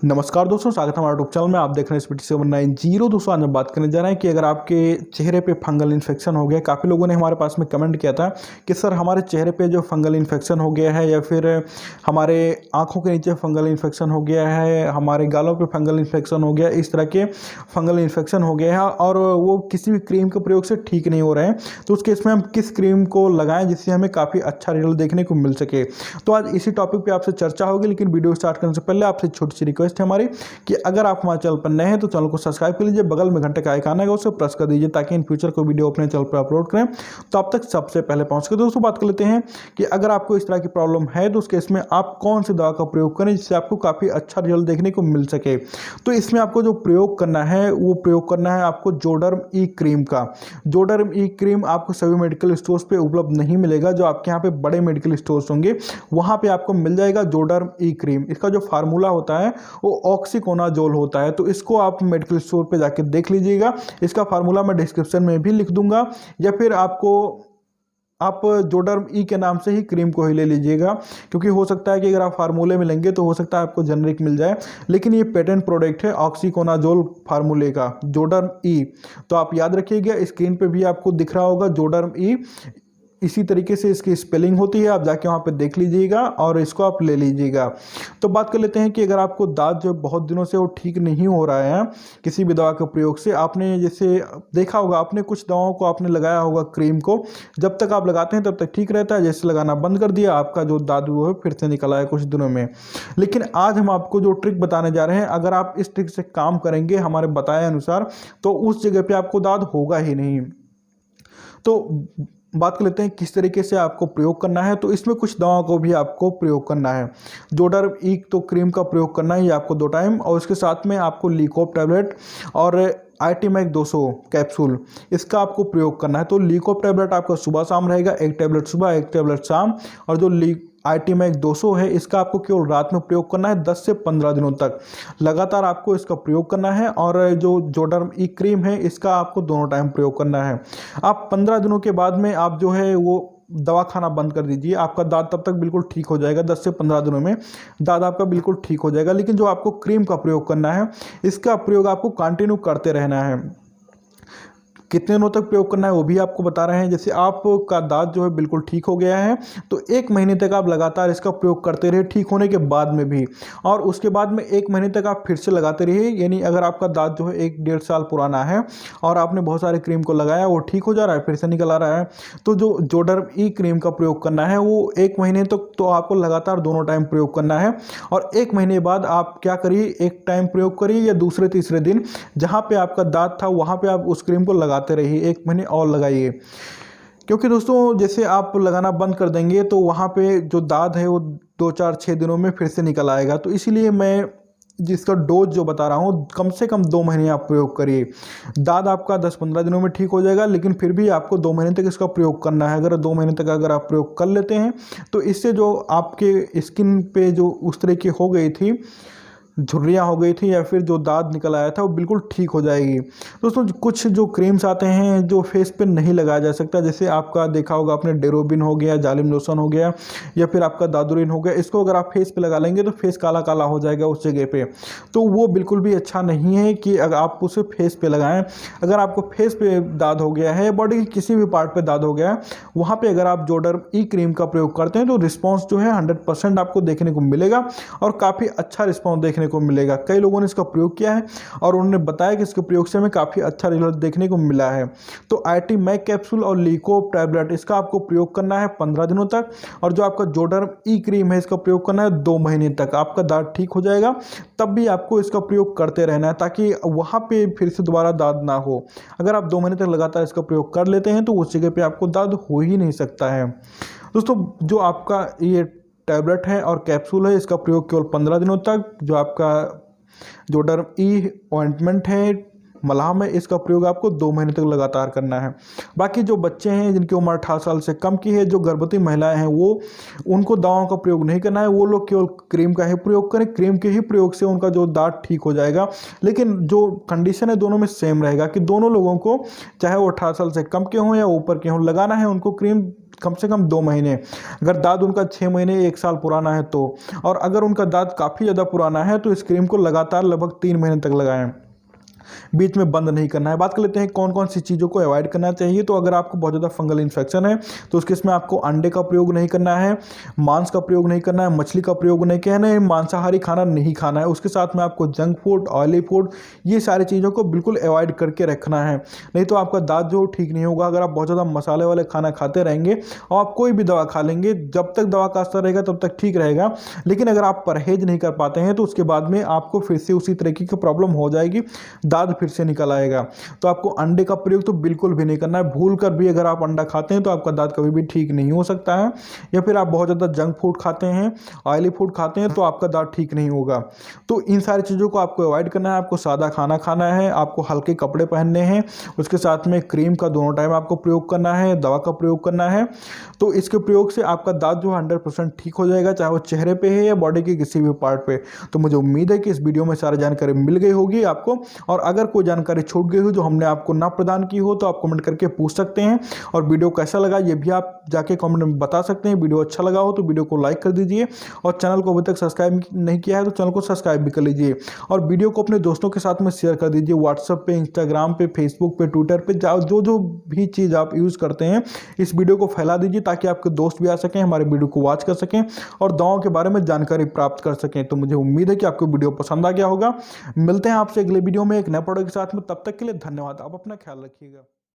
नमस्कार दोस्तों, स्वागत है हमारे यूट्यूब चैनल में। आप देख रहे हैं स्पीड 790। दोस्तों आज हम बात करने जा रहे हैं कि अगर आपके चेहरे पे फंगल इन्फेक्शन हो गया, काफ़ी लोगों ने हमारे पास में कमेंट किया था कि सर हमारे चेहरे पे जो फंगल इन्फेक्शन हो गया है या फिर हमारे आंखों के नीचे फंगल इन्फेक्शन हो गया है, हमारे गालों पे फंगल इन्फेक्शन हो गया, इस तरह के फंगल इन्फेक्शन हो गया है और वो किसी भी क्रीम के प्रयोग से ठीक नहीं हो रहे हैं, तो उस केस में हम किस क्रीम को लगाएं जिससे हमें काफ़ी अच्छा रिजल्ट देखने को मिल सके। तो आज इसी टॉपिक पे आपसे चर्चा होगी, लेकिन वीडियो स्टार्ट करने से पहले आपसे छोटी सी रिक्वेस्ट है हमारी कि अगर आप हमारे चैनल पर नए हैं तो चैनल को सब्सक्राइब कर लीजिए, बगल में घंटे का आइकन है उसे प्रेस कर दीजिए ताकि इन फ्यूचर को वीडियो अपने चैनल पर अपलोड करें तो आप तक सबसे पहले पहुंच सके। दोस्तों बात कर लेते हैं कि अगर आपको इस तरह की प्रॉब्लम है तो उस केस में आप कौन सी दवा का प्रयोग करें जिससे आपको काफ़ी अच्छा रिजल्ट देखने को मिल सके। तो इसमें आपको जो प्रयोग करना है वो प्रयोग करना है आपको जोडर्म ई क्रीम का। जोडर्म ई क्रीम आपको सभी मेडिकल स्टोर्स पे उपलब्ध नहीं मिलेगा, जो आपके यहाँ पे बड़े मेडिकल स्टोर्स होंगे वहाँ पे आपको मिल जाएगा जोडर्म ई क्रीम। इसका जो फार्मूला होता है वो ऑक्सीकोनाजोल होता है, तो इसको आप मेडिकल स्टोर पे जाके देख लीजिएगा। इसका फार्मूला मैं डिस्क्रिप्शन में भी लिख दूंगा, या फिर आप जोडर्म ई के नाम से ही क्रीम को ही ले लीजिएगा, क्योंकि हो सकता है कि अगर आप फार्मूले में लेंगे तो हो सकता है आपको जेनरिक मिल जाए, लेकिन ये पेटेंट प्रोडक्ट है ऑक्सीकोनाजोल फार्मूले का जोडर्म ई। तो आप याद रखिएगा, स्क्रीन पे भी आपको दिख रहा होगा जोडर्म ई, इसी तरीके से इसकी स्पेलिंग होती है, आप जाके वहाँ पे देख लीजिएगा और इसको आप ले लीजिएगा। तो बात कर लेते हैं कि अगर आपको दांत जो बहुत दिनों से वो ठीक नहीं हो रहा है किसी भी दवा के प्रयोग से, आपने जैसे देखा होगा, आपने कुछ दवाओं को आपने लगाया होगा क्रीम को, जब तक आप लगाते हैं तब तक ठीक रहता है, जैसे लगाना बंद कर दिया आपका जो दांत वो है फिर से निकल आया कुछ दिनों में। लेकिन आज हम आपको जो ट्रिक बताने जा रहे हैं, अगर आप इस ट्रिक से काम करेंगे हमारे बताए अनुसार, तो उस जगह पर आपको दांत होगा ही नहीं। तो बात कर लेते हैं किस तरीके से आपको प्रयोग करना है। तो इसमें कुछ दवाओं को भी आपको प्रयोग करना है। जोडर्म ई तो क्रीम का प्रयोग करना है आपको 2 टाइम, और उसके साथ में आपको लीकोप टैबलेट और आर्टिमैक 200 कैप्सूल इसका आपको प्रयोग करना है। तो लीकोप टैबलेट आपका सुबह शाम रहेगा, 1 टैबलेट सुबह 1 टैबलेट शाम, और जो आर्टिमैक 200 है इसका आपको केवल रात में प्रयोग करना है। 10 से 15 दिनों तक लगातार आपको इसका प्रयोग करना है, और जो जोडर्म ई क्रीम है इसका आपको दोनों टाइम प्रयोग करना है। आप 15 दिनों के बाद में आप जो है वो दवा खाना बंद कर दीजिए, आपका दांत तब तक बिल्कुल ठीक हो जाएगा। 10 से 15 दिनों में दांत आपका बिल्कुल ठीक हो जाएगा। लेकिन जो आपको क्रीम का प्रयोग करना है इसका प्रयोग आपको कंटिन्यू करते रहना है। कितने दिनों तक प्रयोग करना है वो भी आपको बता रहे हैं। जैसे आपका दांत जो है बिल्कुल ठीक हो गया है तो 1 महीने तक आप लगातार इसका प्रयोग करते रहे, ठीक होने के बाद में भी, और उसके बाद में 1 महीने तक आप फिर से लगाते रहिए। यानी अगर आपका दांत जो है 1-1.5 साल पुराना है और आपने बहुत सारे क्रीम को लगाया, वो ठीक हो जा रहा है, फिर से निकल आ रहा है, तो जो जोडर्म ई क्रीम का प्रयोग करना है वो 1 महीने तक तो आपको लगातार दोनों टाइम प्रयोग करना है। और 1 महीने बाद आप क्या करिए, 1 टाइम प्रयोग करिए या दूसरे तीसरे दिन जहाँ पे आपका दांत था वहाँ पे आप उस क्रीम को लगाते रहिए, 1 महीने और लगाइए। क्योंकि दोस्तों जैसे आप लगाना बंद कर देंगे तो वहाँ पे जो दांत है वो 2-4-6 दिनों में फिर से निकल आएगा। तो इसीलिए मैं जिसका डोज जो बता रहा हूँ, कम से कम 2 महीने आप प्रयोग करिए। दांत आपका 10-15 दिनों में ठीक हो जाएगा, लेकिन फिर भी आपको 2 महीने तक इसका प्रयोग करना है। अगर 2 महीने तक अगर आप प्रयोग कर लेते हैं तो इससे जो आपके स्किन पे जो उस तरह की हो गई थी, झुर्रियाँ हो गई थी या फिर जो दांत निकल आया था, वो बिल्कुल ठीक हो जाएगी। दोस्तों कुछ जो क्रीम्स आते हैं जो फेस पे नहीं लगाया जा सकता, जैसे आपका देखा होगा आपने डेरोबिन हो गया, जालिम लोशन हो गया, या फिर आपका दादुरिन हो गया, इसको अगर आप फेस पे लगा लेंगे तो फेस काला काला हो जाएगा उस जगह पे, तो वो बिल्कुल भी अच्छा नहीं है कि अगर आप उसे फेस पे लगाएं। अगर आपको फेस पे दाद हो गया है, बॉडी के किसी भी पार्ट पे दाद हो गया है, वहाँ पे अगर आप जोडर्म ई क्रीम का प्रयोग करते हैं तो रिस्पॉन्स जो है 100% आपको देखने को मिलेगा, और काफ़ी अच्छा रिस्पॉन्स देखने को मिलेगा। कई लोगों ने इसका प्रयोग किया है और उन्होंने बताया कि इसके प्रयोग से हमें काफ़ी अच्छा रिजल्ट देखने को मिला है। तो आर्टिमैक कैप्सूल और लीकोप टैबलेट इसका आपको प्रयोग करना है 15 दिनों तक, और जो आपका जोडर्म ई क्रीम है इसका प्रयोग करना है 2 महीने तक। आपका दांत ठीक हो जाएगा तब भी आपको इसका प्रयोग करते रहना है, ताकि वहाँ पे फिर से दोबारा दाद ना हो। अगर आप 2 महीने तक लगातार इसका प्रयोग कर लेते हैं तो उस जगह पे आपको दाद हो ही नहीं सकता है। दोस्तों जो आपका ये टैबलेट है और कैप्सूल है इसका प्रयोग केवल 15 दिनों तक, जो आपका जोडर्म ई ऑइंटमेंट है, मलहम है, इसका प्रयोग आपको 2 महीने तक लगातार करना है। बाकी जो बच्चे हैं जिनकी उम्र 18 साल से कम की है, जो गर्भवती महिलाएं हैं, वो उनको दवाओं का प्रयोग नहीं करना है, वो लोग केवल क्रीम का ही प्रयोग करें। क्रीम के ही प्रयोग से उनका जो दांत ठीक हो जाएगा। लेकिन जो कंडीशन है दोनों में सेम रहेगा कि दोनों लोगों को, चाहे वो 18 साल से कम के हों या ऊपर के हों, लगाना है उनको क्रीम कम से कम 2 महीने, अगर दाँत उनका 6 महीने 1 साल पुराना है तो, और अगर उनका दाँत काफ़ी ज़्यादा पुराना है तो इस क्रीम को लगातार लगभग 3 महीने तक लगाएं, बीच में बंद नहीं करना है। बात कर लेते हैं कौन कौन सी चीज़ों को अवॉइड करना चाहिए। तो अगर आपको बहुत ज़्यादा फंगल इन्फेक्शन है तो उस केस में आपको अंडे का प्रयोग नहीं करना है, मांस का प्रयोग नहीं करना है, मछली का प्रयोग नहीं करना है, मांसाहारी खाना नहीं खाना है। उसके साथ में आपको जंक फूड, ऑयली फूड, ये सारी चीज़ों को बिल्कुल अवॉइड करके रखना है, नहीं तो आपका दांत जो ठीक नहीं होगा। अगर आप बहुत ज़्यादा मसाले वाले खाना खाते रहेंगे और आप कोई भी दवा खा लेंगे, जब तक दवा का असर रहेगा तब तक ठीक रहेगा, लेकिन अगर आप परहेज नहीं कर पाते हैं तो उसके बाद में आपको फिर से उसी तरीके की प्रॉब्लम हो जाएगी, दांत फिर से निकल आएगा। तो आपको अंडे का प्रयोग तो बिल्कुल भी नहीं करना है। भूल कर भी अगर आप अंडा खाते हैं तो आपका दांत कभी भी ठीक नहीं हो सकता है, या फिर आप बहुत ज़्यादा जंक फूड खाते हैं, ऑयली फूड खाते हैं तो आपका दांत ठीक नहीं होगा। तो इन सारी चीज़ों को आपको अवॉइड करना है। आपको सादा खाना खाना है, आपको हल्के कपड़े पहनने हैं, उसके साथ में क्रीम का दोनों टाइम आपको प्रयोग करना है, दवा का प्रयोग करना है। तो इसके प्रयोग से आपका दांत जो 100% ठीक हो जाएगा, चाहे वो चेहरे पे है या बॉडी के किसी भी पार्ट पे। तो मुझे उम्मीद है कि इस वीडियो में सारी जानकारी मिल गई होगी आपको, और अगर कोई जानकारी छूट गई हो जो हमने आपको ना प्रदान की हो तो आप कमेंट करके पूछ सकते हैं। और वीडियो कैसा लगा ये भी आप जाके कमेंट में बता सकते हैं। वीडियो अच्छा लगा हो तो वीडियो को लाइक कर दीजिए, और चैनल को अभी तक सब्सक्राइब नहीं किया है तो चैनल को सब्सक्राइब भी कर लीजिए, और वीडियो को अपने दोस्तों के साथ में शेयर कर दीजिए। व्हाट्सएप पे, इंस्टाग्राम पे, फेसबुक पे, ट्विटर पे, जो भी चीज़ आप यूज़ करते हैं इस वीडियो को फैला दीजिए, ताकि आपके दोस्त भी आ सकें, हमारे वीडियो को वॉच कर सकें और दवाओं के बारे में जानकारी प्राप्त कर सकें। तो मुझे उम्मीद है कि आपको वीडियो पसंद आ गया होगा। मिलते हैं आपसे अगले वीडियो में एक नए प्रोडक्ट के साथ में, तब तक के लिए धन्यवाद। आप अपना ख्याल रखिएगा।